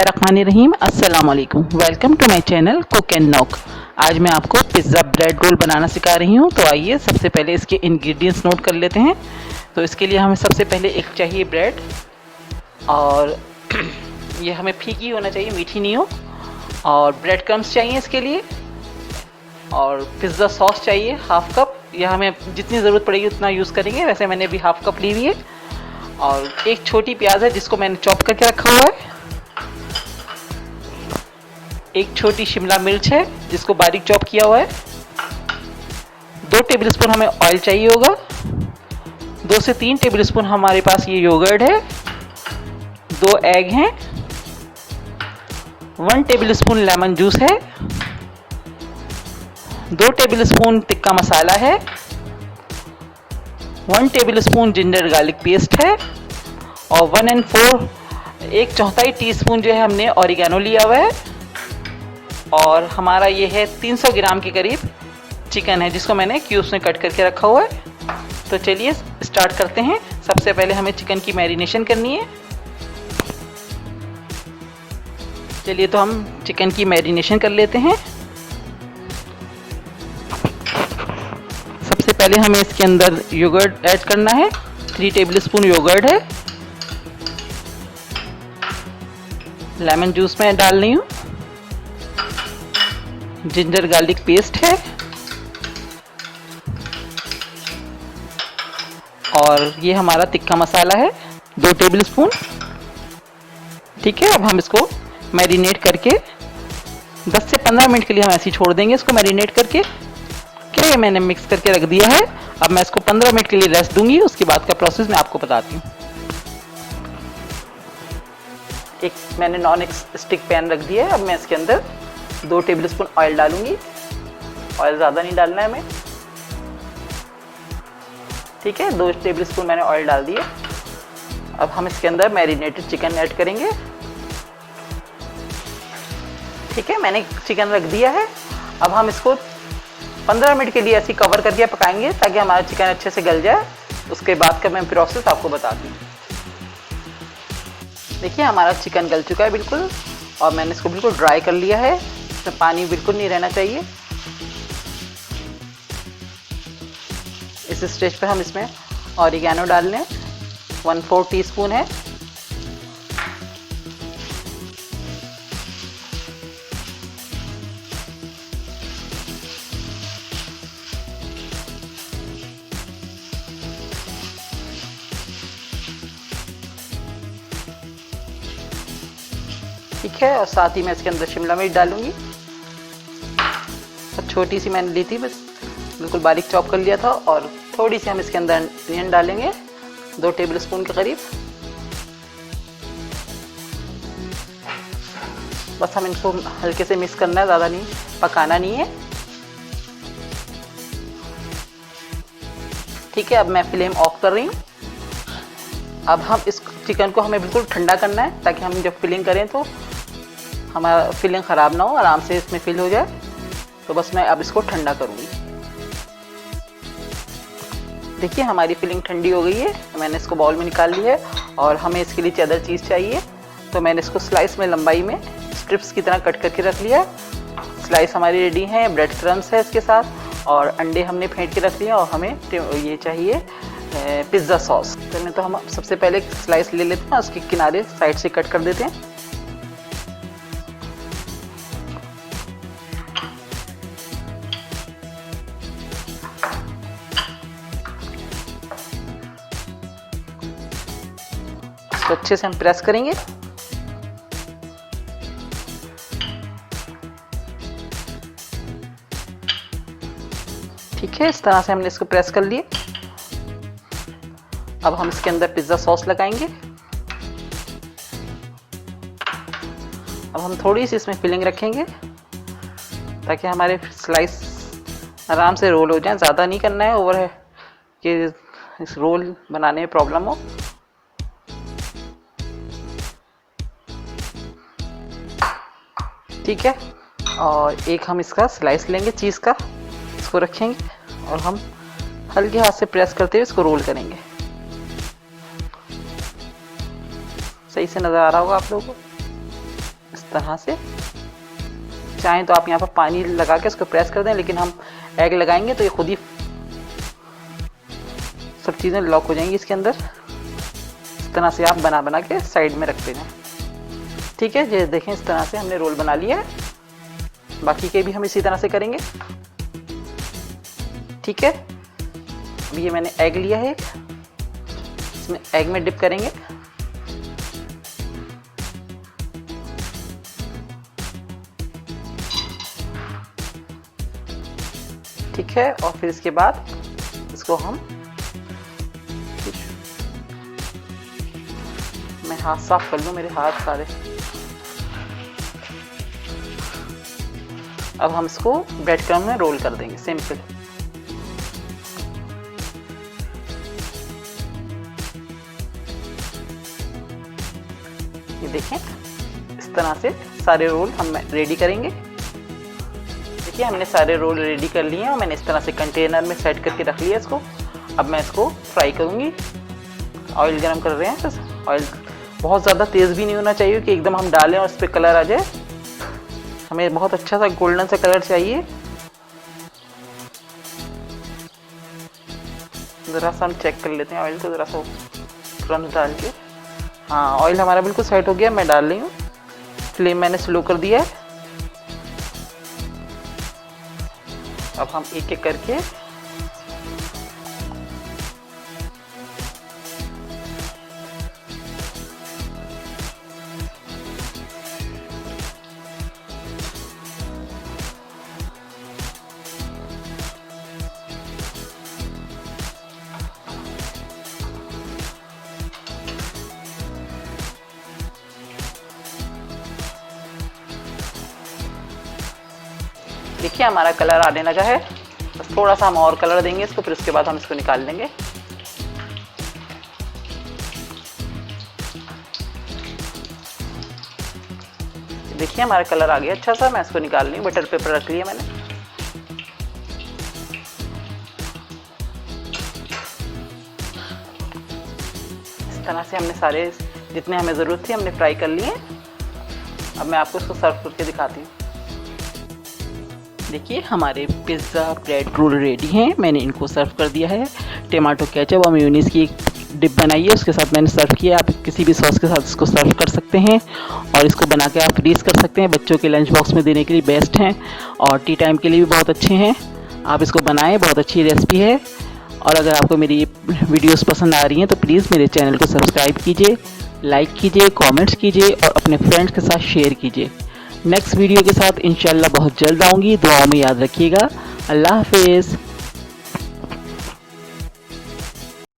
बिस्मिल्लाहिर्रहमानिर्रहीम। अस्सलाम वालेकुम। Welcome to my channel cook and knock. आज मैं आपको पिज़्ज़ा ब्रेड रोल बनाना सिखा रही हूँ। तो आइए सबसे पहले इसके इंग्रेडिएंट्स नोट कर लेते हैं। तो इसके लिए हमें सबसे पहले एक चाहिए ब्रेड, और ये हमें फीकी होना चाहिए, मीठी नहीं हो। और ब्रेड क्रम्स चाहिए इसके लिए, और पिज़्ज़ा सॉस चाहिए हाफ कप। यह हमें जितनी ज़रूरत पड़ेगी उतना यूज़ करेंगे, वैसे मैंने भी हाफ कप ली हुई है। और एक छोटी प्याज है जिसको मैंने चॉप करके रखा हुआ है। एक छोटी शिमला मिर्च है जिसको बारीक चॉप किया हुआ है। 2 टेबलस्पून हमें ऑयल चाहिए होगा। 2 से 3 टेबलस्पून हमारे पास ये योगर्ट है। 2 एग हैं। 1 टेबलस्पून लेमन जूस है। 2 टेबलस्पून टिक्का मसाला है। 1 टेबलस्पून जिंजर गार्लिक पेस्ट है। और 1/4 टीस्पून जो है हमने ऑरिगेनो लिया हुआ है। और हमारा ये है 300 ग्राम के करीब चिकन है जिसको मैंने क्यूब्स में कट करके रखा हुआ है। तो चलिए स्टार्ट करते हैं। सबसे पहले हमें चिकन की मैरिनेशन करनी है। चलिए तो हम चिकन की मैरिनेशन कर लेते हैं। सबसे पहले हमें इसके अंदर योगर्ट ऐड करना है। 3 टेबलस्पून योगर्ट है। लेमन जूस में डाल रही हूँ। जिंजर गार्लिक पेस्ट है। और ये हमारा टिक्का मसाला है 2 टेबलस्पून। ठीक है, अब हम इसको मैरिनेट करके 10 से 15 मिनट के लिए हम ऐसे ही छोड़ देंगे इसको मैरिनेट करके। क्या ये मैंने मिक्स करके रख दिया है। अब मैं इसको 15 मिनट के लिए रेस्ट दूंगी। उसके बाद का प्रोसेस मैं आपको बताती हूँ। एक मैंने नॉन स्टिक पैन रख दिया है। अब मैं इसके अंदर 2 टेबलस्पून ऑयल डालूंगी। ऑयल ज़्यादा नहीं डालना है हमें। ठीक है, 2 टेबलस्पून मैंने ऑयल डाल दिए। अब हम इसके अंदर मैरिनेटेड चिकन ऐड करेंगे। ठीक है, मैंने चिकन रख दिया है। अब हम इसको 15 मिनट के लिए ऐसे कवर करके पकाएंगे ताकि हमारा चिकन अच्छे से गल जाए। उसके बाद का मैं प्रोसेस आपको बताती हूँ। देखिए हमारा चिकन गल चुका है बिल्कुल, और मैंने इसको बिल्कुल ड्राई कर लिया है। इसमें पानी बिल्कुल नहीं रहना चाहिए। इस स्टेज पर हम इसमें ऑरिगेनो डाल लें। 1/4 टीस्पून है। ठीक है, और साथ ही मैं इसके अंदर शिमला मिर्च डालूंगी। छोटी सी मैंने ली थी, बस बिल्कुल बारीक चॉप कर लिया था। और थोड़ी सी हम इसके अंदर अनियन डालेंगे 2 टेबलस्पून के करीब। बस हम इनको हल्के से मिक्स करना है, ज़्यादा नहीं पकाना नहीं है। ठीक है, अब मैं फ्लेम ऑफ कर रही हूँ। अब हम इस चिकन को हमें बिल्कुल ठंडा करना है ताकि हम जब फिलिंग करें तो हमारा फिलिंग ख़राब ना हो, आराम से इसमें फिल हो जाए। तो बस मैं अब इसको ठंडा करूँगी। देखिए हमारी फिलिंग ठंडी हो गई है। मैंने इसको बाउल में निकाल ली है। और हमें इसके लिए चेडर चीज़ चाहिए, तो मैंने इसको स्लाइस में लंबाई में स्ट्रिप्स की तरह कट करके रख लिया। स्लाइस हमारी रेडी है। ब्रेड क्रम्स है इसके साथ, और अंडे हमने फेंट के रख लिया। और हमें ये चाहिए पिज़्ज़ा सॉस। तो हम सबसे पहले एक स्लाइस ले लेते हैं, उसके किनारे साइड से कट कर देते हैं। इसको अच्छे से हम प्रेस करेंगे। ठीक है, इस तरह से हमने इसको प्रेस कर लिए। अब हम इसके अंदर पिज़्ज़ा सॉस लगाएंगे। अब हम थोड़ी सी इसमें फिलिंग रखेंगे ताकि हमारे स्लाइस आराम से रोल हो जाए। ज़्यादा नहीं करना है ओवर है कि इस रोल बनाने में प्रॉब्लम हो। ठीक है, और एक हम इसका स्लाइस लेंगे चीज़ का, इसको रखेंगे और हम हल्के हाथ से प्रेस करते हुए इसको रोल करेंगे। सही से नज़र आ रहा होगा आप लोगों को। तरह से। चाहें तो आप यहाँ पर पानी लगा के इसको प्रेस कर दें, लेकिन हम एग लगाएंगे तो ये खुद ही सब चीज़ें लॉक हो जाएंगी इसके अंदर। इस तरह से आप बना बना के साइड में रखते जाएं। ठीक है, ये देखें इस तरह से हमने रोल बना लिया है। बाकी के भी हम इसी तरह से करेंगे। ठीक है, अभी ये मैंने एग लिया है, इसमें एग में डिप करेंगे। ठीक है, और फिर इसके बाद इसको हम, मैं हाथ साफ कर लूं, मेरे हाथ सारे। अब हम इसको ब्रेड क्रम्ब में रोल कर देंगे, सिंपल। ये देखें, इस तरह से सारे रोल हम रेडी करेंगे। देखिए हमने सारे रोल रेडी कर लिए हैं और मैंने इस तरह से कंटेनर में सेट करके रख लिया इसको। अब मैं इसको फ्राई करूँगी। ऑयल गरम कर रहे हैं, बस ऑयल बहुत ज़्यादा तेज़ भी नहीं होना चाहिए कि एकदम हम डालें और इस पर कलर आ जाए। हमें बहुत अच्छा सा गोल्डन सा कलर चाहिए। ज़रा सा हम चेक कर लेते हैं ऑयल को, ज़रा सा तुरंत डाल के। हाँ, ऑयल हमारा बिल्कुल सेट हो गया। मैं डाल रही हूँ, फ्लेम मैंने स्लो कर दिया है। अब हम एक एक करके देखिए हमारा कलर आने लगा है। बस थोड़ा सा हम और कलर देंगे इसको, फिर उसके बाद हम इसको निकाल लेंगे। देखिए हमारा कलर आ गया अच्छा सा। मैं इसको निकाल रही हूँ, बटर पेपर रख लिया मैंने। इस तरह से हमने सारे जितने हमें ज़रूरत थी हमने फ्राई कर लिए। अब मैं आपको इसको सर्व करके दिखाती हूँ। देखिए हमारे पिज़्ज़ा ब्रेड रोल रेडी हैं। मैंने इनको सर्व कर दिया है। टमाटो केचप और मेयोनीज़ की एक डिप बनाई है, उसके साथ मैंने सर्व किया। आप किसी भी सॉस के साथ इसको सर्व कर सकते हैं और इसको बना के आप फ्रीज़ कर सकते हैं। बच्चों के लंच बॉक्स में देने के लिए बेस्ट हैं और टी टाइम के लिए भी बहुत अच्छे हैं। आप इसको बनाएं, बहुत अच्छी रेसिपी है। और अगर आपको मेरी ये वीडियोस पसंद आ रही हैं तो प्लीज़ मेरे चैनल को सब्सक्राइब कीजिए, लाइक कीजिए, कमेंट्स कीजिए और अपने फ्रेंड्स के साथ शेयर कीजिए। नेक्स्ट वीडियो के साथ इंशाल्लाह बहुत जल्द आऊँगी। दुआओं में याद रखिएगा। अल्लाह हाफिज़।